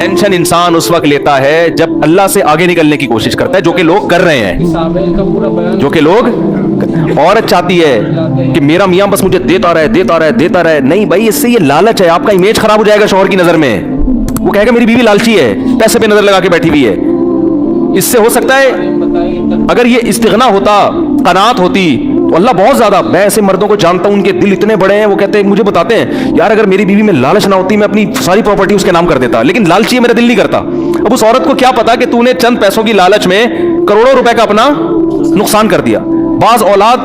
Tension انسان اس وقت لیتا ہے جب اللہ سے آگے نکلنے کی کوشش کرتا ہے، جو کہ لوگ کر رہے ہیں، جو کہ لوگ عورت چاہتی ہے کہ میرا میاں بس مجھے دیتا رہے. نہیں بھائی، اس سے یہ لالچ ہے، آپ کا امیج خراب ہو جائے گا شوہر کی نظر میں. وہ کہے گا میری بیوی لالچی ہے، پیسے پہ نظر لگا کے بیٹھی ہوئی ہے. اس سے ہو سکتا ہے اگر یہ استغنا ہوتا، قناعت ہوتی، تو اللہ بہت زیادہ. میں ایسے مردوں کو جانتا ہوں، ان کے دل اتنے بڑے ہیں، وہ کہتے ہیں، مجھے بتاتے ہیں یار اگر میری بیوی میں لالچ نہ ہوتی میں اپنی ساری پراپرٹی اس کے نام کر دیتا، لیکن لالچی ہے، میرا دل نہیں کرتا. اب اس عورت کو کیا پتا کہ تو نے چند پیسوں کی لالچ میں کروڑوں روپے کا اپنا نقصان کر دیا. بعض اولاد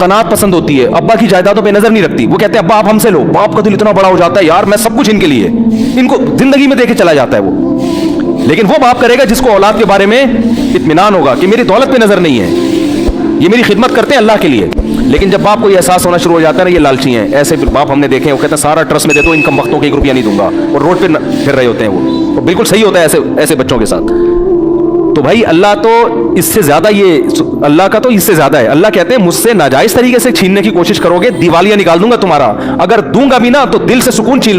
قناعت پسند ہوتی ہے، ابا کی جائیدادوں پہ نظر نہیں رکھتی. وہ کہتے ہیں ابا آپ ہم سے لو. باپ کا دل اتنا بڑا ہو جاتا ہے، یار میں سب کچھ ان کے لیے، ان کو زندگی میں دے کے چلا جاتا ہے وہ. لیکن وہ باپ کرے گا جس کو اولاد کے بارے میں اطمینان ہوگا کہ میری دولت پہ نظر نہیں ہے، یہ میری خدمت کرتے ہیں اللہ کے لیے. لیکن جب باپ کو یہ احساس ہونا شروع ہو جاتا ہے نا یہ لالچی ہیں، ایسے باپ ہم نے دیکھے ہیں، وہ کہتے ہیں سارا ٹرسٹ میں دے دو، ان کم وقتوں کے 1 روپیہ نہیں دوں گا، اور روڈ پہ پھر رہے ہوتے ہیں. وہ بالکل صحیح ہوتا ہے ایسے بچوں کے ساتھ. تو بھائی اللہ تو اس سے زیادہ، یہ اللہ کا تو اس سے زیادہ ہے. اللہ کہتے ہیں مجھ سے ناجائز طریقے سے چھیننے کی کوشش کرو گے، دیوالیاں نکال دوں گا تمہارا. اگر دوں گا بھی نا تو دل سے سکون چھین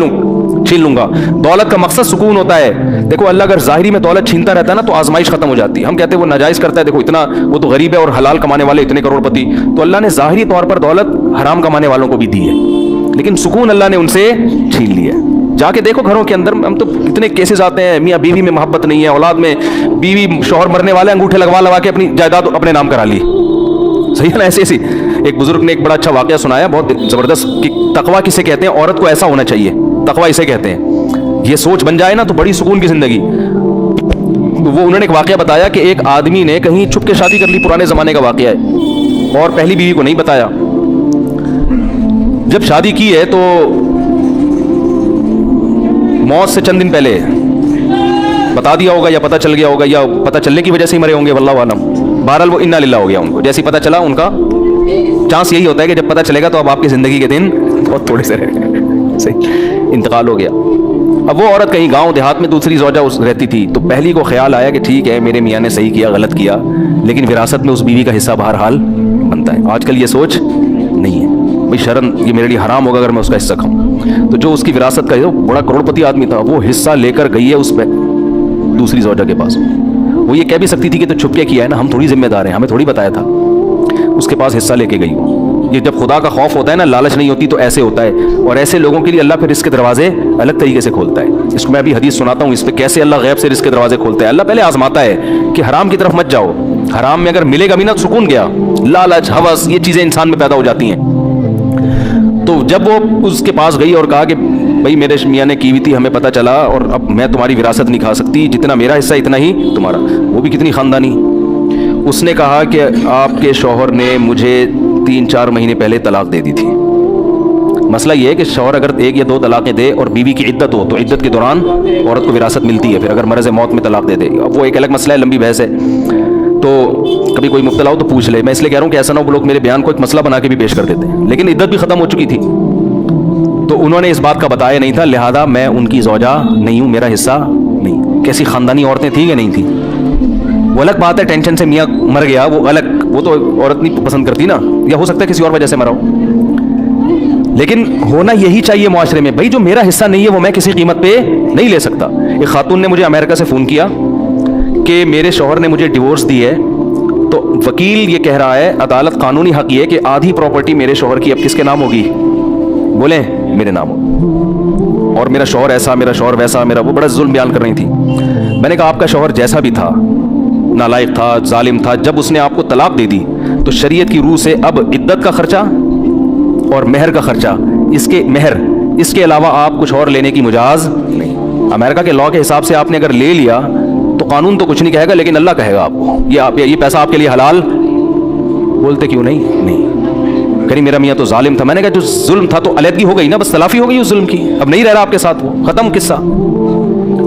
لوں گا. دولت کا مقصد سکون ہوتا ہے. دیکھو اللہ اگر ظاہری میں دولت چھینتا رہتا ہے نا تو آزمائش ختم ہو جاتی ہے. ہم کہتے ہیں وہ ناجائز کرتا ہے، دیکھو اتنا وہ تو غریب ہے اور حلال کمانے والے اتنے کروڑ پتی. تو اللہ نے ظاہری طور پر دولت حرام کمانے والوں کو بھی دی ہے، لیکن سکون اللہ نے ان سے چھین لیا ہے. جا کے دیکھو گھروں کے اندر، ہم تو اتنے کیسز آتے ہیں، میاں بیوی میں محبت نہیں ہے، اولاد میں بیوی شوہر مرنے والے انگوٹھے لگوا کے اپنی جائیداد اپنے نام کرا لی. صحیح ہے نا؟ ایسے ایک بزرگ نے ایک بڑا اچھا واقعہ سنایا، بہت زبردست، کہ تقویٰ کسے کہتے ہیں، عورت کو ایسا ہونا چاہیے، تقویٰ اسے کہتے ہیں. یہ سوچ بن جائے نا تو بڑی سکون کی زندگی. وہ انہوں نے ایک واقعہ بتایا کہ ایک آدمی نے کہیں چھپ کے شادی کر لی، پرانے زمانے کا واقعہ ہے، اور پہلی بیوی کو نہیں بتایا. جب شادی کی ہے تو موت سے چند دن پہلے بتا دیا ہوگا، یا پتہ چل گیا ہوگا، یا پتہ چلنے کی وجہ سے ہی مرے ہوں گے، واللہ عالم. بہرحال وہ انا للہ ہو گیا ان کو. جیسے پتہ چلا، ان کا چانس یہی ہوتا ہے کہ جب پتہ چلے گا تو اب آپ کی زندگی کے دن بہت تھوڑے سے رہے. صحیح، انتقال ہو گیا. اب وہ عورت کہیں گاؤں دیہات میں دوسری زوجہ رہتی تھی، تو پہلی کو خیال آیا کہ ٹھیک ہے میرے میاں نے صحیح کیا، غلط کیا، لیکن وراثت میں اس بیوی کا حصہ بہرحال بنتا ہے. آج کل یہ سوچ نہیں ہے، بھائی شرم، یہ میرے لیے حرام ہوگا اگر میں اس کا حصہ کھاؤں. تو جو اس کی وراثت کا بڑا کروڑ پتی آدمی تھا، وہ حصہ لے کر گئی ہے اس پہ دوسری زوجہ کے پاس. وہ یہ کہہ بھی سکتی تھی کہ تو چھپ کے کیا ہے نا، ہم تھوڑی ذمہ دار ہیں، ہمیں تھوڑی بتایا تھا. اس کے پاس حصہ لے کے گئی. یہ جب خدا کا خوف ہوتا ہے نا، لالچ نہیں ہوتی، تو ایسے ہوتا ہے. اور ایسے لوگوں کے لیے اللہ پھر رزق کے دروازے الگ طریقے سے کھولتا ہے. اس کو میں ابھی حدیث سناتا ہوں، اس پہ کیسے اللہ غیب سے رزق کے دروازے کھولتا ہے. اللہ پہلے آزماتا ہے کہ حرام کی طرف مت جاؤ. حرام میں اگر ملے گا بھی نا تو سکون گیا. لالچ، ہوس، یہ چیزیں انسان میں پیدا ہو جاتی ہیں. تو جب وہ اس کے پاس گئی اور کہا کہ بھائی میرے میاں نے کی ہوئی تھی، ہمیں پتہ چلا، اور اب میں تمہاری وراثت نہیں کھا سکتی، جتنا میرا حصہ اتنا ہی تمہارا. وہ بھی کتنی خاندانی. اس نے کہا کہ آپ کے شوہر نے مجھے 3-4 مہینے پہلے طلاق دے دی تھی. مسئلہ یہ ہے کہ شوہر اگر 1 یا 2 طلاقیں دے اور بیوی کی عدت ہو تو عدت کے دوران عورت کو وراثت ملتی ہے. پھر اگر مرض موت میں طلاق دے دے، اب وہ ایک الگ مسئلہ ہے، لمبی بحث ہے، تو کبھی کوئی مبتلا ہو تو پوچھ لے. میں اس لیے کہہ رہا ہوں کہ ایسا نہ ہو کہ لوگ میرے بیان کو ایک مسئلہ بنا کے بھی پیش کر دیتے ہیں. لیکن عدت بھی ختم ہو چکی تھی، تو انہوں نے اس بات کا بتایا نہیں تھا، لہذا میں ان کی زوجہ نہیں ہوں، میرا حصہ نہیں. کیسی خاندانی عورتیں تھیں کہ نہیں تھیں. وہ الگ بات ہے، ٹینشن سے میاں مر گیا، وہ الگ، وہ تو عورت نہیں پسند کرتی نا، یا ہو سکتا ہے کسی اور وجہ سے مرا ہو. لیکن ہونا یہی چاہیے معاشرے میں، بھائی جو میرا حصہ نہیں ہے وہ میں کسی قیمت پہ نہیں لے سکتا. ایک خاتون نے مجھے امریکہ سے فون کیا کہ میرے شوہر نے مجھے ڈیورس دی ہے، تو وکیل یہ کہہ رہا ہے، عدالت قانونی حق یہ ہے کہ آدھی پراپرٹی میرے شوہر کی اب کس کے نام ہوگی؟ بولیں میرے نام ہو. اور میرا شوہر ایسا، میرا شوہر ویسا، میرا وہ بڑا ظلم بیان کر رہی تھی. میں نے کہا آپ کا شوہر جیسا بھی تھا، نالائق تھا، ظالم تھا، جب اس نے آپ کو طلاق دے دی تو شریعت کی روح سے اب عدت کا خرچہ اور مہر کا خرچہ، اس کے علاوہ آپ کچھ اور لینے کی مجاز نہیں. امریکہ کے لاء کے حساب سے آپ نے اگر لے لیا تو قانون تو کچھ نہیں کہے گا، لیکن اللہ کہے گا آپ کو یہ پیسہ آپ کے لیے حلال. بولتے کیوں نہیں کہیں میرا میاں تو ظالم تھا. میں نے کہا جو ظلم تھا تو علیحدگی ہو گئی نا، بس تلافی ہو گئی اس ظلم کی، اب نہیں رہ رہا آپ کے ساتھ، وہ ختم قصہ.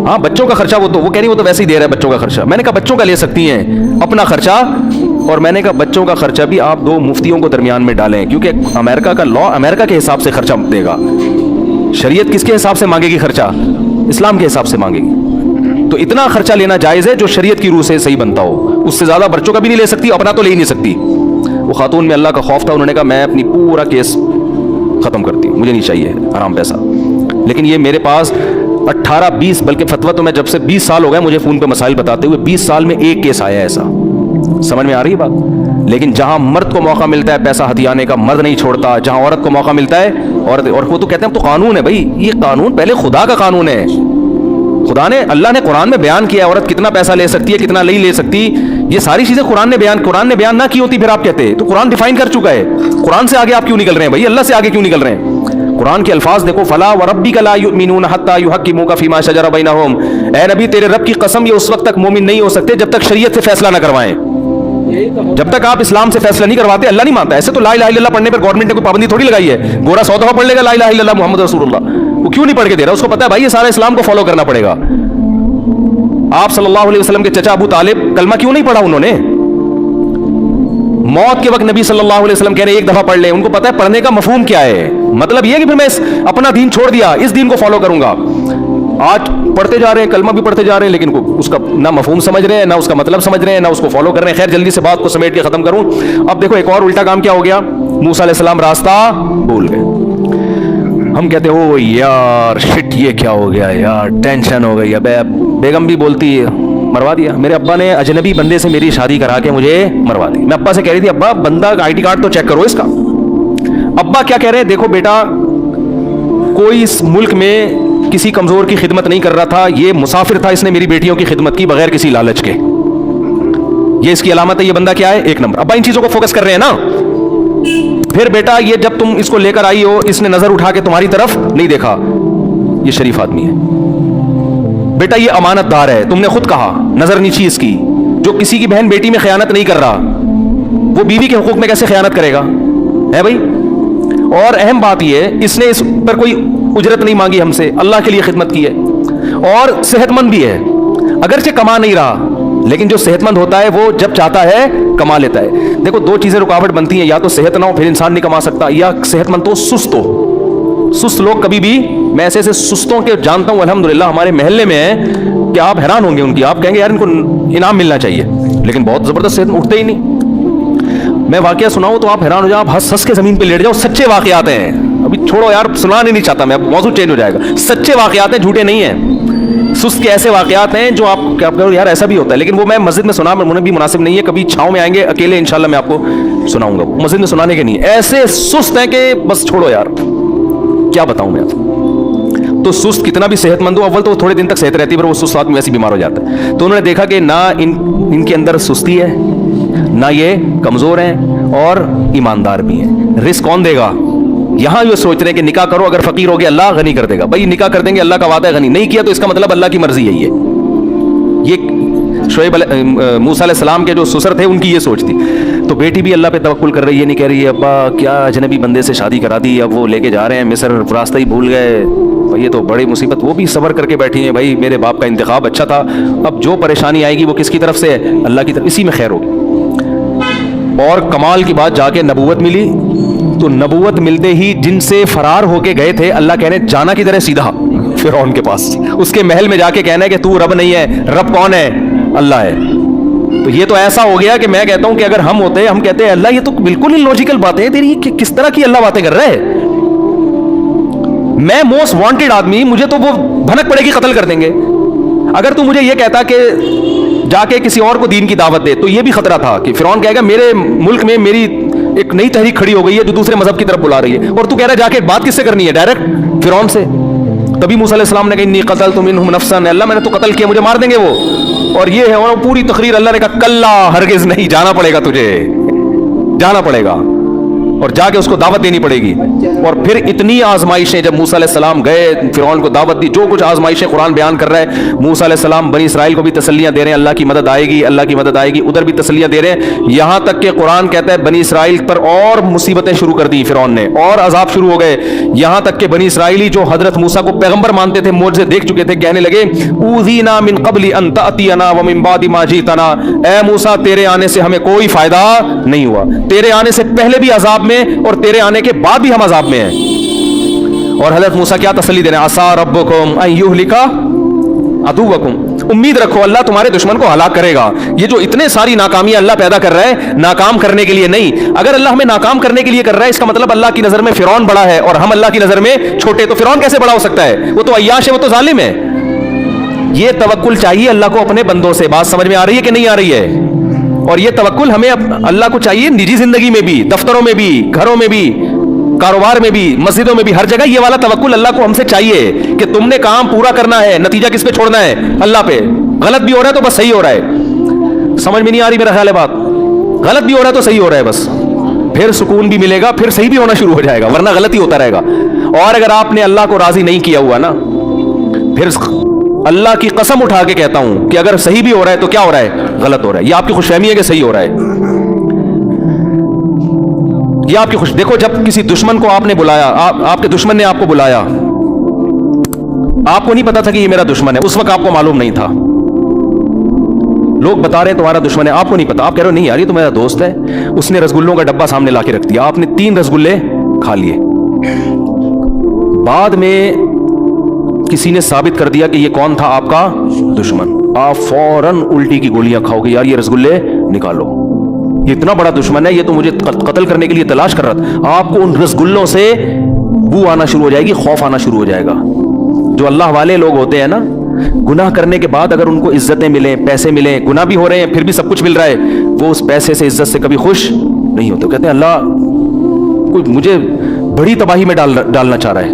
ہاں بچوں کا خرچہ وہ کہہ رہی وہ تو ویسے ہی دے رہا ہے بچوں کا خرچہ. میں نے کہا بچوں کا لے سکتی ہیں اپنا خرچہ، اور میں نے کہا بچوں کا خرچہ بھی آپ 2 مفتیوں کو درمیان میں ڈالیں، کیونکہ امریکہ کا لاء امریکہ کے حساب سے خرچہ دے گا. شریعت کس کے حساب سے مانگے گی خرچہ؟ اسلام کے حساب سے مانگے گی. تو اتنا خرچہ لینا جائز ہے جو شریعت کی روح سے صحیح بنتا ہو. اس سے زیادہ بچوں کا بھی نہیں لے سکتی، اپنا تو لے ہی نہیں سکتی. وہ خاتون میں اللہ کا خوف تھا، انہوں نے کہا میں اپنی پورا کیس ختم کرتی ہوں، مجھے نہیں چاہیے حرام پیسہ. لیکن یہ میرے پاس 18-20 بلکہ فتویٰ تو میں جب سے 20 سال ہو گئے مجھے فون پہ مسائل بتاتے ہوئے, 20 سال میں ایک کیس آیا ایسا. سمجھ میں آ رہی ہے بات؟ لیکن جہاں مرد کو موقع ملتا ہے پیسہ ہتھیانے کا, مرد نہیں چھوڑتا. جہاں عورت کو موقع ملتا ہے عورت, اور وہ تو کہتے ہیں تو قانون ہے بھائی, یہ قانون پہلے خدا کا قانون ہے. خدا نے, اللہ نے قرآن میں بیان کیا ہے عورت کتنا پیسہ لے سکتی ہے کتنا نہیں لے سکتی. یہ ساری چیزیں قرآن نے بیان نہ کی ہوتی پھر آپ کہتے تو قرآن ڈیفائن کر چکا ہے. قرآن سے آگے آپ کیوں نکل رہے ہیں بھائی, اللہ سے آگے کیوں نکل رہے ہیں؟ قرآن کے الفاظ دیکھو, فلا وربک لا یؤمنون حتی یحکموک فیما شجر بینہم. اے نبی تیرے رب کی قسم یہ اس وقت تک مومن نہیں ہو سکتے جب تک شریعت سے فیصلہ نہ کروائیں. جب تک آپ اسلام سے فیصلہ نہیں کرواتے اللہ نہیں مانتا. ایسے تو لا الہ الا اللہ پڑھنے پر گورنمنٹ نے کوئی پابندی تھوڑی لگائی ہے. گورا 100 دفعہ پڑھ لے گا لا الہ الا اللہ محمد رسول اللہ, وہ کیوں نہیں پڑھ کے دے رہا؟ اس کو پتا ہے بھائی یہ سارا اسلام کو فالو کرنا پڑے گا. آپ صلی اللہ علیہ وسلم کے چچا ابو طالب کلمہ کیوں نہیں پڑھا انہوں نے؟ موت کے وقت نبی صلی اللہ علیہ وسلم کہہ رہے ایک دفعہ پڑھ لیں. ان کو پتا ہے پڑھنے کا مفہوم کیا ہے. مطلب یہ کہ پھر میں اپنا دین چھوڑ دیا, اس دین کو فالو کروں گا. آج پڑھتے جا رہے ہیں, کلمہ بھی پڑھتے جا رہے ہیں, لیکن اس کا نہ مفہوم سمجھ رہے ہیں, نہ اس کا مطلب سمجھ رہے ہیں, نہ اس کو فالو کر رہے ہیں. خیر جلدی سے بات کو سمیٹ کے ختم کروں. اب دیکھو ایک اور الٹا کام کیا ہو گیا, موسیٰ علیہ السلام راستہ بھول گئے. ہم کہتے ہیں او یار شٹ یہ کیا ہو گیا یار, ٹینشن ہو گئی. اب بیگم بھی بولتی ہے مروا دیا. میرے ابا نے اجنبی بندے سے میری شادی کرا کے مجھے مروا دی. میں ابا سے کہہ رہی تھی ابا بندہ کا آئی ڈی کارڈ تو چیک کرو اس کا. ابا کیا کہہ رہے ہیں, دیکھو بیٹا کوئی اس ملک میں کسی کمزور کی خدمت نہیں کر رہا تھا, یہ مسافر تھا, اس نے میری بیٹیوں کی خدمت کی بغیر کسی لالچ کے. یہ اس کی علامت ہے. یہ بندہ کیا ہے, ایک نمبر. ابا ان چیزوں کو فوکس کر رہے ہیں نا. پھر بیٹا یہ جب تم اس کو لے کر آئی ہو اس نے نظر اٹھا کے تمہاری طرف نہیں دیکھا, یہ شریف آدمی ہے. بیٹا یہ امانت دار ہے, تم نے خود کہا نظر نیچی اس کی. جو کسی کی بہن بیٹی میں خیانت نہیں کر رہا وہ بیوی کے حقوق میں کیسے خیانت کرے گا, ہے بھائی. اور اہم بات یہ ہے اس نے اس پر کوئی اجرت نہیں مانگی ہم سے, اللہ کے لیے خدمت کی ہے. اور صحت مند بھی ہے, اگرچہ کما نہیں رہا لیکن جو صحت مند ہوتا ہے وہ جب چاہتا ہے کما لیتا ہے. دیکھو دو چیزیں رکاوٹ بنتی ہیں, یا تو صحت نہ ہو پھر انسان نہیں کما سکتا, یا صحت مند تو سست ہو. سست لوگ کبھی بھی, میں ایسے ایسے سستوں کے جانتا ہوں الحمدللہ ہمارے محلے میں ہیں کہ آپ حیران ہوں گے ان کی. آپ کہیں گے یار ان کو انعام ملنا چاہیے, لیکن بہت زبردست صحت اٹھتے ہی نہیں. میں واقعہ سناؤں تو آپ حیران ہو جاؤ, آپ ہنس ہنس کے زمین پہ لیٹ جاؤ. سچے واقعات ہیں, ابھی چھوڑو یار سنانا نہیں چاہتا میں, اب موضوع چینج ہو جائے گا. سچے واقعات ہیں, جھوٹے نہیں ہیں. سست کے ایسے واقعات ہیں جو آپ کیا کہو یار ایسا بھی ہوتا ہے, لیکن وہ میں مسجد میں سنا مجھے بھی مناسب نہیں ہے. کبھی چھاؤں میں آئیں گے اکیلے انشاءاللہ میں آپ کو سناؤں گا. مسجد میں سنانے کے نہیں, ایسے سست ہیں کہ بس چھوڑو یار کیا بتاؤں میں. تو سست کتنا بھی صحت مند ہو, اول تو تھوڑے دن تک صحت رہتی ہے, پر وہ سست آدمی ویسے بیمار ہو جاتا ہے. تو انہوں نے دیکھا کہ نہ ان کے اندر سستی ہے, نہ یہ کمزور ہیں, اور ایماندار بھی ہیں. رزق کون دے گا؟ یہاں یہ سوچ رہے ہیں کہ نکاح کرو, اگر فقیر ہو گیا اللہ غنی کر دے گا. بھائی نکاح کر دیں گے, اللہ کا وعدہ ہے غنی. نہیں کیا تو اس کا مطلب اللہ کی مرضی ہے. یہ شعیب موسیٰ علیہ السلام کے جو سسر تھے ان کی یہ سوچ تھی. تو بیٹی بھی اللہ پہ توکل کر رہی ہے, نہیں کہہ رہی ہے ابا کیا اجنبی بندے سے شادی کرا دی, اب وہ لے کے جا رہے ہیں مصر, راستہ ہی بھول گئے, یہ تو بڑی مصیبت. وہ بھی صبر کر کے بیٹھی ہیں, بھائی میرے باپ کا انتخاب اچھا تھا, اب جو پریشانی آئے گی وہ کس کی طرف سے ہے, اللہ کی طرف, اسی میں خیر ہوگی. اور کمال کی بات جا کے نبوت ملی. تو نبوت ملتے ہی جن سے فرار ہو کے گئے تھے, اللہ کہنے جانا کدھر ہے, سیدھا فرعون کے پاس, اس کے محل میں جا کے کہنا ہے کہ تو رب نہیں ہے. رب کون ہے؟ اللہ ہے. تو یہ تو ایسا ہو گیا کہ میں کہتا ہوں کہ اگر ہم ہوتے, ہم کہتے ہیں اللہ یہ تو بالکل ہی لوجیکل بات ہے تیری, کس طرح کی اللہ باتیں کر رہا ہے. میں موسٹ وانٹیڈ آدمی, مجھے تو وہ بھنک پڑے گی قتل کر دیں گے. اگر تو مجھے یہ کہتا کہ جا کے کسی اور کو دین کی دعوت دے, تو یہ بھی خطرہ تھا کہ فرعون کہے گا میرے ملک میں میری ایک نئی تحریک کھڑی ہو گئی ہے جو دوسرے مذہب کی طرف بلا رہی ہے, اور تو کہہ رہا ہے جا کے بات کس سے کرنی ہے, ڈائریکٹ فرعون سے. تبھی موسیٰ علیہ السلام نے کہا انی قتلت منہم نفسا, اللہ میں نے تو قتل کیا, مجھے مار دیں گے وہ. اور یہ ہے, اور پوری تقریر اللہ نے کہا کلا ہرگز نہیں, جانا پڑے گا تجھے, جانا پڑے گا, اور جا کے اس کو دعوت دینی پڑے گی. اور پھر اتنی آزمائشیں, جب موسیٰ علیہ السلام گئے فرعون کو دعوت دی, جو کچھ آزمائشیں قرآن بیان کر رہا ہے. موسیٰ علیہ السلام بنی اسرائیل کو بھی تسلیاں دے رہے ہیں, اللہ کی مدد آئے گی, اللہ کی مدد آئے گی, ادھر بھی تسلیاں دے رہے ہیں. یہاں تک کہ قرآن کہتا ہے بنی اسرائیل پر اور مصیبتیں شروع کر دی فرعون نے, اور عذاب شروع ہو گئے. یہاں تک کہ بنی اسرائیلی جو حضرت موسیٰ کو پیغمبر مانتے تھے, معجزے دیکھ چکے تھے, کہنے لگے اوذینا من قبل ان تأتینا ومن بعد ما جئتنا, اے موسیٰ تیرے آنے سے ہمیں کوئی فائدہ نہیں ہوا, تیرے آنے سے پہلے بھی عذاب میں, اور تیرے آنے کے بعد بھی ہم عذاب میں ہیں. اور حضرت موسیٰ کیا تسلی دے رہے ہیں, عسیٰ ربکم ان یہلک अदुवकुम, उम्मीद रखो अल्लाह तुम्हारे दुश्मन को हलाक करेगा। ये जो इतने सारी नाकामियां अल्लाह पैदा कर रहा है, नाकाम करने के लिए नहीं। अगर अल्लाह हमें नाकाम करने के लिए कर रहा है, इसका मतलब अल्लाह की नजर में फिरौन बड़ा है और हम अल्लाह की नजर में छोटे। तो फिरौन कैसे बड़ा हो सकता है? वो तो अय्याश है, वो तो जालिम है। ये तवक्कुल चाहिए अल्लाह को अपने बंदों से। बात समझ में आ रही है कि नहीं आ रही है? और ये तवक्कुल हमें अल्लाह को चाहिए निजी जिंदगी में भी, दफ्तरों में भी, घरों में भी, कारोबार में भी, मस्जिदों में भी, हर जगह ये वाला तवक्कुल अल्लाह को हमसे चाहिए कि तुमने काम पूरा करना है, नतीजा किस पे छोड़ना है? अल्लाह पे। गलत भी हो रहा है तो बस सही हो रहा है। समझ में नहीं आ रही मेरा ख्याल है बात? गलत भी हो रहा है तो सही हो रहा है बस, फिर सुकून भी मिलेगा, फिर सही भी होना शुरू हो जाएगा, वरना गलत ही होता रहेगा। और अगर आपने अल्लाह को राजी नहीं किया हुआ ना, फिर अल्लाह की कसम उठा के कहता हूं कि अगर सही भी हो रहा है तो क्या हो रहा है? गलत हो रहा है। ये आपकी खुशफहमी है कि सही हो रहा है, ये आपकी खुश। देखो, जब किसी दुश्मन को आपने बुलाया, आपके दुश्मन ने आपको बुलाया, आपको नहीं पता था कि ये मेरा दुश्मन है, उस वक्त आपको मालूम नहीं था। लोग बता रहे हैं तुम्हारा दुश्मन है, आपको नहीं पता। आप कह रहे हो नहीं यार ये तो मेरा दोस्त है। उसने रसगुल्लों का डब्बा सामने लाके रख दिया, आपने 3 रसगुल्ले खा लिए। बाद में किसी ने साबित कर दिया कि ये कौन था? आपका दुश्मन। आप फौरन उल्टी की गोलियां खाओगे, यार ये रसगुल्ले निकालो, ये इतना बड़ा दुश्मन है, ये तो मुझे कत्ल करने के लिए तलाश कर रहा था। आपको उन रसगुल्लों से बू आना शुरू हो जाएगी, खौफ आना शुरू हो जाएगा। जो अल्लाह वाले लोग होते हैं ना, गुनाह करने के बाद अगर उनको इज्जतें मिलें, पैसे मिलें, गुनाह भी हो रहे हैं फिर भी सब कुछ मिल रहा है, वो उस पैसे से, इज्जत से कभी खुश नहीं होते। कहते हैं अल्लाह कोई मुझे बड़ी तबाही में डालना चाह रहा है।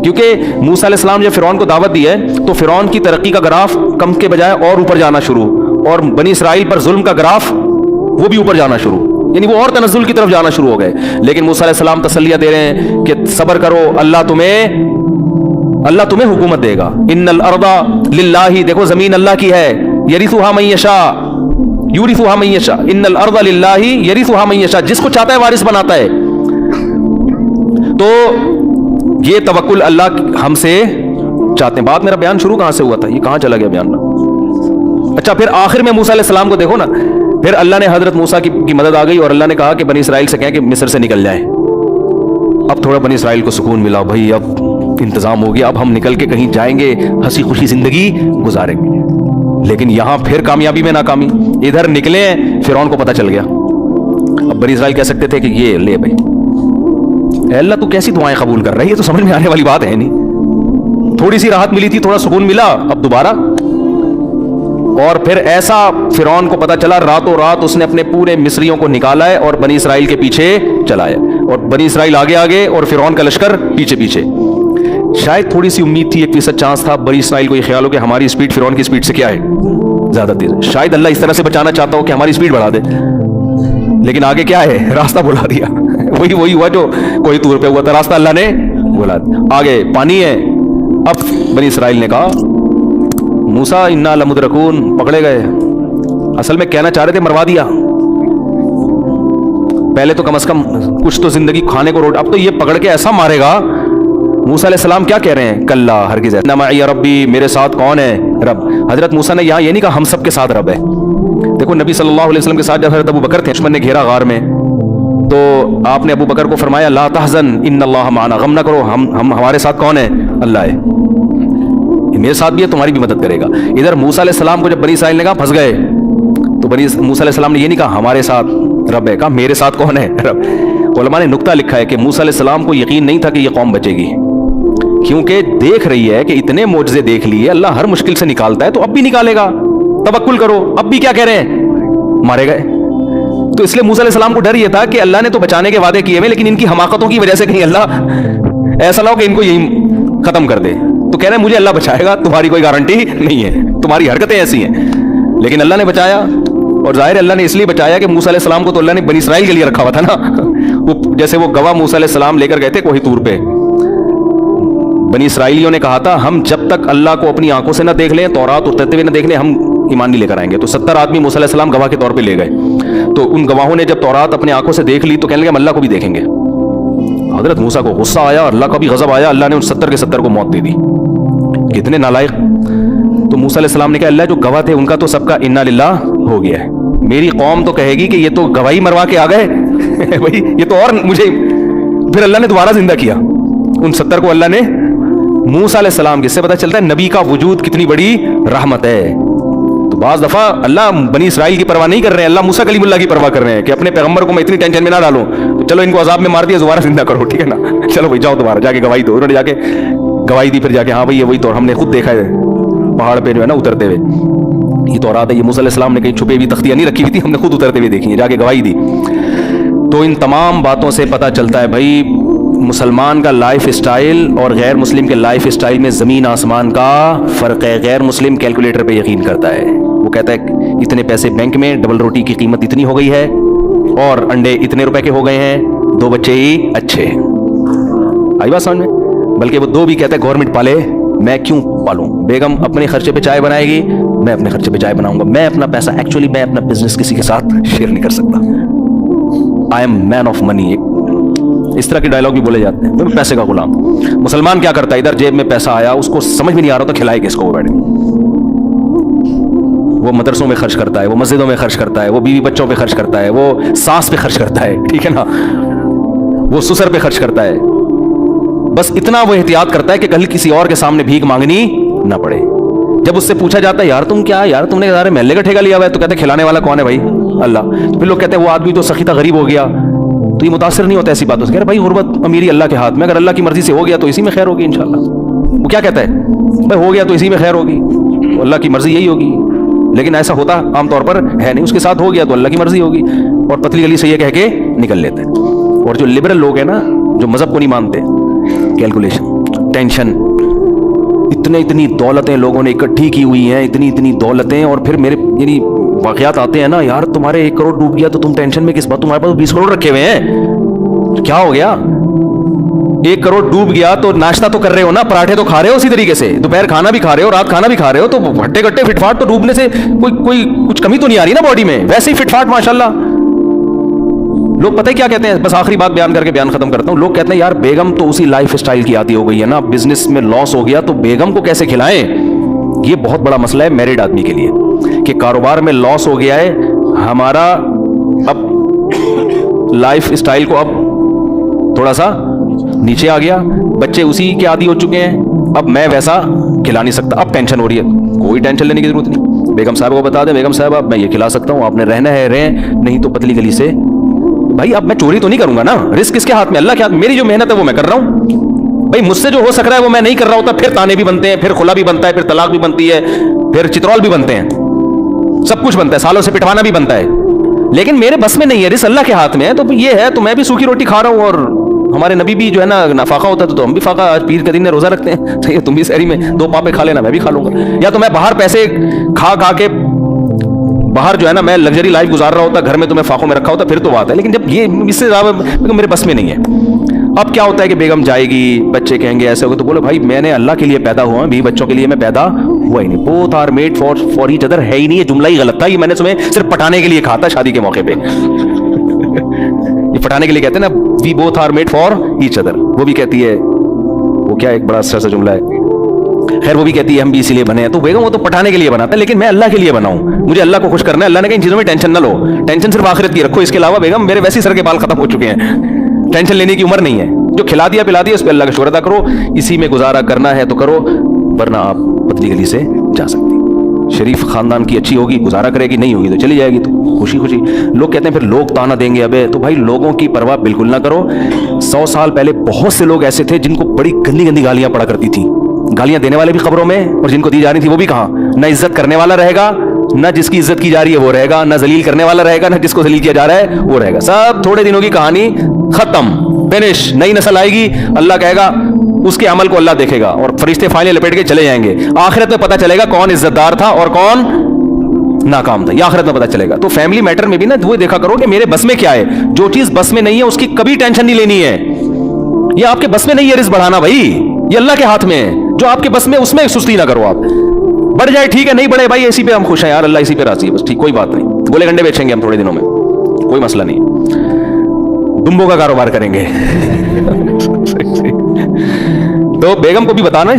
क्योंकि मूसा अलैहिस्सलाम जब फिरौन को दावत दी है तो फिरौन की तरक्की का ग्राफ कम के बजाय और ऊपर जाना शुरू, और बनी इसराइल पर जुल्म का ग्राफ वो भी ऊपर जाना शुरू, यानी वो और तनज़्ज़ुल की तरफ जाना शुरू हो गए। लेकिन मूसा अलैहिस्सलाम तसल्लियां दे रहे हैं कि सब्र करो, अल्लाह तुम्हें हुकूमत देगा। इन्नल अर्दा लिल्लाही, देखो जमीन अल्लाह की है, यरिसुहा मन यशा यूरिसुहा मन यशा, इन्नल अर्दा लिल्लाही यरिसुहा मन यशा, जिसको चाहता है वारिस बनाता है। तो ये तवक्कुल अल्लाह हमसे चाहते हैं। बात मेरा बयान शुरू कहां से हुआ था? ये कहां चला गया बयान? अच्छा, फिर आखिर में मूसा अलैहिस्सलाम को देखो ना, फिर अल्लाह ने हजरत मूसा की मदद आ गई और अल्लाह ने कहा कि बनी इसराइल से कहें कि मिस्र से निकल जाए। अब थोड़ा बनी इसराइल को सुकून मिला, भाई अब इंतजाम हो गया, अब हम निकल के कहीं जाएंगे, हंसी खुशी जिंदगी गुजारेंगे। लेकिन यहां फिर कामयाबी में नाकामी। इधर निकले, फिरौन को पता चल गया। अब बनी इसराइल कह सकते थे कि ये ले भाई, अल्लाह तू कैसी दुआएं कबूल कर रही है, तो समझ में आने वाली बात है नहीं। थोड़ी सी राहत मिली थी, थोड़ा सुकून मिला, अब दोबारा। और फिर ऐसा फिरौन को पता चला, रातों रात उसने अपने पूरे मिस्रियों को निकाला है और बनी इसराइल के पीछे चलाया, और बनी इसराइल आगे आगे और फिरौन का लश्कर पीछे पीछे। शायद थोड़ी सी उम्मीद थी, 1% चांस था बनी इसराइल को ये ख्याल हो कि हमारी स्पीड फिरौन की स्पीड से क्या है, ज्यादा तेज है। शायद अल्लाह इस तरह से बचाना चाहता हो कि हमारी स्पीड बढ़ा दे, लेकिन आगे क्या है, रास्ता बुला दिया। वही हुआ जो कोई तूर पे हुआ था, रास्ता अल्लाह ने बुला दिया। आगे पानी है। अब बनी इसराइल ने कहा मूसा इन्ना लमुदरकून, पकड़े गए। असल में कहना चाह रहे थे मरवा दिया, पहले तो कम से कम कुछ तो जिंदगी खाने को रोट, अब तो ये पकड़ के ऐसा मारेगा। मूसा अलैहिस्सलाम क्या कह रहे हैं? कल्ला हरगिज़, इन्ना मई रब्बी, मेरे साथ कौन है? रब। हजरत मूसा ने यहाँ ये नहीं कहा हम सब के साथ रब है। देखो नबी सल्लल्लाहु अलैहि वसल्लम के साथ जब हजरत अबू बकर थे, दुश्मन ने घेरा गार में, तो आपने अबू बकर को फरमाया ला तहज़न इन्नल्लाह माना, गम ना करो, हम हमारे साथ कौन है? अल्लाह है, मेरे साथ भी है, तुम्हारी भी मदद करेगा। इधर मूसा अलैहिस्सलाम को जब बनी इसराइल ने कहा फंस गए, तो मूसा अलैहिस्सलाम ने ये नहीं कहा हमारे साथ रब है, कहा मेरे साथ कौन है? रब। उलमा ने नुक्ता लिखा है कि मूसा अलैहिस्सलाम को यकीन नहीं था कि ये कौम बचेगी, क्योंकि देख रही है कि इतने मोजज़े देख लिए, अल्लाह हर मुश्किल से निकालता है, तो अब भी निकालेगा, तवक्कुल करो। अब भी क्या कह रहे हैं? मारे गए। तो इसलिए मूसा अलैहिस्सलाम को डर ये था कि अल्लाह ने तो बचाने के वादे किए हुए, लेकिन इनकी हमाकतों की वजह से कहीं अल्लाह ऐसा ना हो कि इनको यही खत्म कर दे। तो कह रहे हैं मुझे अल्लाह बचाएगा, तुम्हारी कोई गारंटी नहीं है, तुम्हारी हरकतें ऐसी हैं। लेकिन अल्लाह ने बचाया, और जाहिर अल्लाह ने इसलिए बचाया कि मूसा अलैहिस्सलाम को तो अल्लाह ने बनी इसराइल के लिए रखा हुआ था ना। वो जैसे वो गवाह मूसा अलैहिस्सलाम लेकर गए थे कोही तूर पे, बनी इसराइलियों ने कहा था हम जब तक अल्लाह को अपनी आंखों से ना देख लें, तौरात उतरते हुए ना देख लें, हम ईमान नहीं लेकर आएंगे। तो 70 आदमी मूसा अलैहिस्सलाम गवाह के तौर पे ले गए। तो उन गवाहों ने जब तौरात अपनी आंखों से देख ली तो कहने लगे हम अल्लाह को भी देखेंगे। हजरत मूसा को गुस्सा आया, अल्लाह का भी गजब आया, अल्लाह ने उन 70 के 70 को मौत दे दी। कितने नालायक। तो मूसा अलैहिस्सलाम ने कहा अल्लाह जो गवाह थे उनका तो सबका इन्ना लिल्लाह हो गया है, मेरी कौम तो कहेगी कि ये तो गवाही मरवा के आ गए भाई, ये तो और मुझे। फिर अल्लाह ने दोबारा जिंदा किया, उन 70 को अल्लाह ने मूसा अलैहिस्सलाम, किससे पता चलता है नबी का वजूद कितनी बड़ी रहमत है। तो बाज़ दफ़ा अल्लाह बनी इसराइल की परवाह नहीं कर रहे हैं, अल्लाह मूसा कलीमुल्लाह की परवाह कर रहे हैं कि अपने पैगंबर को मैं इतनी टेंशन में ना डालूं, तो चलो इनको अजाब में मार दिया, दोबारा जिंदा करो, ठीक है ना, चलो भाई जाओ दोबारा जाके गवाही दो। उन्होंने जाके गवाही दी, फिर जाके हाँ भाई ये वही तो, हमने खुद देखा है पहाड़ पे जो है ना उतरते हुए, ये तो औरात है, ये मूसा अलैहिस्सलाम ने कहीं छुपे हुई तख्तियां नहीं रखी हुई थी, हमने खुद उतरते हुए देखी है, जाके गवाही दी। तो इन तमाम बातों से पता चलता है भाई मुसलमान का लाइफ स्टाइल और गैर मुस्लिम के लाइफ स्टाइल में ज़मीन आसमान का फ़र्क है। गैर मुस्लिम कैलकुलेटर पे यकीन करता है, वो कहता है इतने पैसे बैंक में, डबल रोटी की कीमत इतनी हो गई है और अंडे इतने रुपए के हो गए हैं, 2 बच्चे ही अच्छे। आई बात समझ में? बल्कि वो 2 भी कहता है गवर्नमेंट पाले, मैं क्यों पालूं? बेगम अपने खर्चे पे चाय बनाएगी, मैं अपने खर्चे पे चाय बनाऊंगा, मैं अपना पैसा, एक्चुअली मैं अपना बिजनेस किसी के साथ शेयर नहीं कर सकता, I am man of money, इस तरह के डायलॉग भी बोले जाते हैं, तो पैसे का गुलाम। मुसलमान क्या करता है, इधर जेब में पैसा आया, उसको समझ में नहीं आ रहा तो खिलाए किसको, वो बैठे, वो मदरसों में खर्च करता है, वो मस्जिदों में खर्च करता है, वो बीवी बच्चों पे खर्च करता है, वो सास पे खर्च करता है, ठीक है ना, वो ससुर पे खर्च करता है, बस इतना वो एहतियात करता है कि कल किसी और के सामने भीख मांगनी ना पड़े। जब उससे पूछा जाता है यार तुम क्या, यार तुमने सारे महल्ले का ठेका लिया हुआ है, तो कहते हैं खिलाने वाला कौन है भाई, अल्लाह। तो फिर लोग कहते हैं वो आदमी तो सखी था, गरीब हो गया, तो ये मुतासिर नहीं होता ऐसी बातों से, कह रहे भाई गुर्बत अमीरी अल्लाह के हाथ में, अगर अल्लाह की मर्जी से हो गया तो इसी में खैर होगी इंशाल्लाह। वो क्या कहता है भाई, हो गया तो इसी में खैर होगी, तो अल्लाह की मर्जी यही होगी, लेकिन ऐसा होता आमतौर पर है नहीं, उसके साथ हो गया तो अल्लाह की मर्जी होगी, और पतली गली से ये कह के निकल लेते हैं। और जो लिबरल लोग हैं ना, जो मजहब को नहीं मानते, कैलकुलेशन, टेंशन, इतनी दौलतें लोगों ने इकट्ठी की हुई हैं, इतनी दौलतें, और फिर मेरे यानी वाकयात आते हैं ना, यार तुम्हारे 1 करोड़ डूब गया तो तुम टेंशन में किस बात, तुम्हारे पास 20 करोड़ रखे हुए हैं, क्या हो गया? 1 करोड़ डूब गया तो नाश्ता तो कर रहे हो ना, पराठे तो खा रहे हो उसी तरीके से, दोपहर खाना भी खा रहे हो, रात खाना भी खा रहे हो, तो भट्टे गट्टे फिटफाट तो डूबने से कोई कुछ कमी तो नहीं आ रही ना बॉडी में, वैसे ही फिटफाट माशाल्लाह। लोग पता है क्या कहते हैं, बस आखिरी बात बयान करके बयान खत्म करता हूं, लोग कहते हैं यार बेगम तो उसी लाइफ स्टाइल की आदी हो गई है ना, बिजनेस में लॉस हो गया तो बेगम को कैसे खिलाएं। ये बहुत बड़ा मसला है मैरिड आदमी के लिए कि कारोबार में लॉस हो गया है, हमारा अब लाइफ स्टाइल को अब थोड़ा सा नीचे आ गया, बच्चे उसी के आदी हो चुके हैं, अब मैं वैसा खिला नहीं सकता, अब टेंशन हो रही है। कोई टेंशन लेने की जरूरत नहीं, बेगम साहब को बता दें, बेगम साहब अब मैं ये खिला सकता हूँ, आपने रहना है रहें, नहीं तो पतली गली से भाई। अब मैं चोरी तो नहीं करूंगा ना, रिस्क किसके हाथ में, अल्लाह के हाथ। मेरी जो मेहनत है वो मैं कर रहा हूं भाई, मुझसे जो हो सक रहा है वो मैं नहीं कर रहा होता, फिर ताने भी बनते हैं, फिर खुला भी बनता है, फिर तलाक भी बनती है, फिर चित्रौल भी बनते हैं, सब कुछ बनता है, सालों से पिटवाना भी बनता है, लेकिन मेरे बस में नहीं है, रिस्क अल्लाह के हाथ में है। तो ये है, तो मैं भी सूखी रोटी खा रहा हूँ, और हमारे नबी भी जो है ना नाफाका होता तो हम भी फाका, आज पीर के दिन में रोजा रखते हैं, सही है, तुम भी सहरी में 2 पापे खा लेना, मैं भी खा लूंगा। या तो मैं बाहर पैसे खा के बाहर जो है ना मैं लग्जरी लाइफ गुजार रहा होता, घर में तो मैं फाकों में रखा होता, फिर तो बात है, लेकिन जब ये इससे ज्यादा मेरे बस में नहीं है। अब क्या होता है कि बेगम जाएगी, बच्चे कहेंगे ऐसे होगा, तो बोलो भाई मैंने अल्लाह के लिए पैदा हुआ, भी बच्चों के लिए मैं पैदा हुआ ही नहीं। Both are made for each other है ही नहीं, ये जुमला ही गलत था, ये मैंने तुम्हें सिर्फ पटाने के लिए कहा था शादी के मौके पे। ये पटाने के लिए कहते हैं ना, we both are made for each other. वो भी कहती है, वो क्या एक बड़ा अच्छा सा जुमला है, खैर वो भी कहती है हम भी इसीलिए बने हैं। तो बेगम वो तो पटाने के लिए बनाता है, लेकिन मैं अल्लाह के लिए बनाऊं, मुझे अल्लाह को खुश करना है। अल्लाह ने कहा इन चीजों में टेंशन ना लो, टेंशन सिर्फ आखिरत की रखो, इसके अलावा बेगम मेरे वैसे ही सर के बाल खत्म हो चुके हैं, टेंशन लेने की उम्र नहीं है। जो खिला दिया पिला दिया उस पर अल्लाह का शुक्र अदा करो, इसी में गुजारा करना है तो करो, वरना आप पतली गली से जा सकती। शरीफ खानदान की अच्छी होगी, गुजारा करेगी, नहीं होगी तो चली जाएगी, तो खुशी खुशी। लोग कहते हैं फिर लोग ताना देंगे, अबे तो भाई लोगों की परवाह बिल्कुल ना करो। 100 साल पहले बहुत से लोग ऐसे थे जिनको बड़ी गंदी गंदी गालियां पड़ा करती थी, गालियां देने वाले भी खबरों में, और जिनको दी जा रही थी वो भी कहां। न इज्जत करने वाला रहेगा, न जिसकी इज्जत की जा रही है वो रहेगा, न जलील करने वाला रहेगा, न जिसको जलील किया जा रहा है वो रहेगा। सब थोड़े दिनों की कहानी, खत्म, फिनिश। नई नस्ल आएगी, अल्लाह कहेगा उसके अमल को अल्लाह देखेगा, और फरिश्ते फाइलें लपेट के चले जाएंगे। आखिरत में पता चलेगा कौन इज्जतदार था और कौन नाकाम था, ये आखिरत में पता चलेगा। तो फैमिली मैटर में भी ना वो देखा करो कि मेरे बस में क्या है। जो चीज बस में नहीं है उसकी कभी टेंशन नहीं लेनी है। ये आपके बस में नहीं है रिस्क बढ़ाना भाई, ये अल्लाह के हाथ में है। जो आपके बस में उसमें सुस्ती ना करो आप। बढ़ जाए ठीक है, नहीं बढ़े भाई इसी पे हम खुश हैं यार, अल्लाह इसी पे राजी है, बस ठीक, कोई बात नहीं। गोले गंडे बेचेंगे हम थोड़े दिनों में, कोई मसला नहीं, दुम्बों का कारोबार करेंगे। तो बेगम को भी बताना,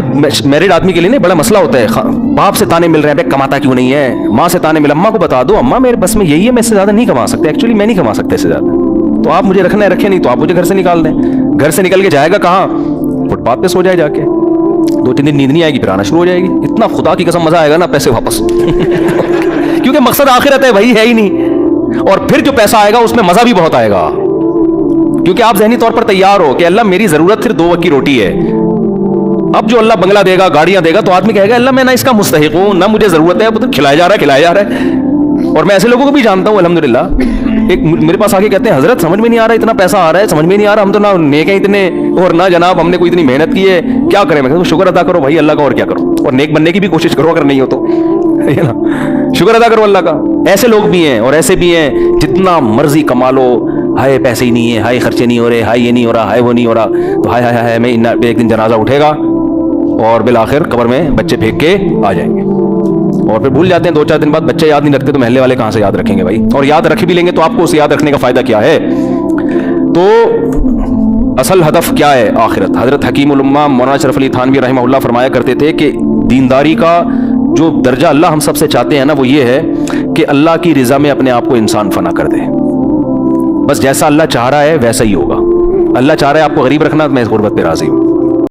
मैरिड आदमी के लिए नहीं बड़ा मसला होता है। बाप से ताने मिल रहे हैं, कमाता क्यों नहीं है, माँ से ताने मिल, अम्मा को बता दो अम्मा मेरे बस में यही है, मैं इससे ज्यादा नहीं कमा सकते, एक्चुअली मैं नहीं कमा सकता इससे ज्यादा, तो आप मुझे रखना है रखें, नहीं तो आप मुझे घर से निकाल दें। घर से निकल के जाएगा कहाँ, फुटपाथ पे सो जाए जाके, 2-3 दिन नींद नहीं आएगी, फिर आना शुरू हो जाएगी। इतना खुदा की कसम मजा आएगा ना, पैसे वापस क्योंकि मकसद आखिरत है, वही है ही नहीं। और फिर जो पैसा आएगा उसमें मजा भी बहुत आएगा, क्योंकि आप ज़हनी तौर पर तैयार हो कि अल्लाह मेरी जरूरत सिर्फ 2 वक्त की रोटी है। अब जो अल्लाह बंगला देगा, गाड़ियां देगा, तो आदमी कहेगा अल्लाह मैं ना इसका मुस्तहिक हूं, ना मुझे जरूरत है, अब तो खिलाया जा रहा है। और मैं ऐसे लोगों को भी जानता हूं अल्हम्दुलिल्लाह। एक मेरे पास आके कहते हैं हजरत समझ में नहीं आ रहा, इतना पैसा आ रहा है, समझ में नहीं आ रहा, हम तो ना नेक हैं इतने, और ना जनाब हमने कोई इतनी मेहनत की है, क्या करें। मैं कहता हूं शुक्र अदा करो भाई अल्लाह का, और क्या करो, और नेक बनने की भी कोशिश करो अगर नहीं हो तो, है ना, शुक्र अदा करो अल्लाह का। ऐसे लोग भी हैं और ऐसे भी हैं, जितना मर्जी कमा लो, हाय पैसे ही नहीं है, हाय खर्चे नहीं हो रहे, हाय ये नहीं हो रहा, हाय वो नहीं हो रहा, तो हाय हाय हाय मैं एक दिन जनाजा उठेगा और बिल आखिर कब्र में बच्चे फेंक के आ जाएंगे, और फिर भूल जाते हैं। 2-4 दिन बाद बच्चे याद नहीं रखते तो महल्ले वाले कहां से याद रखेंगे भाई, और याद रख भी लेंगे तो आपको उसे याद रखने का फायदा क्या है। तो असल हदफ क्या है, आखिरत। हजरत हकीमुल उम्मा मौलाना अशरफ अली थानवी रहमहुल्लाह फरमाया करते थे कि दीनदारी का जो दर्जा अल्लाह हम सबसे चाहते हैं ना, वो ये है कि अल्लाह की रजा में अपने आप को इंसान फना कर दे। बस जैसा अल्लाह चाह रहा है वैसा ही होगा। अल्लाह चाह रहा है आपको गरीब रखना, मैं इस गुर्बत पे राजी हूं।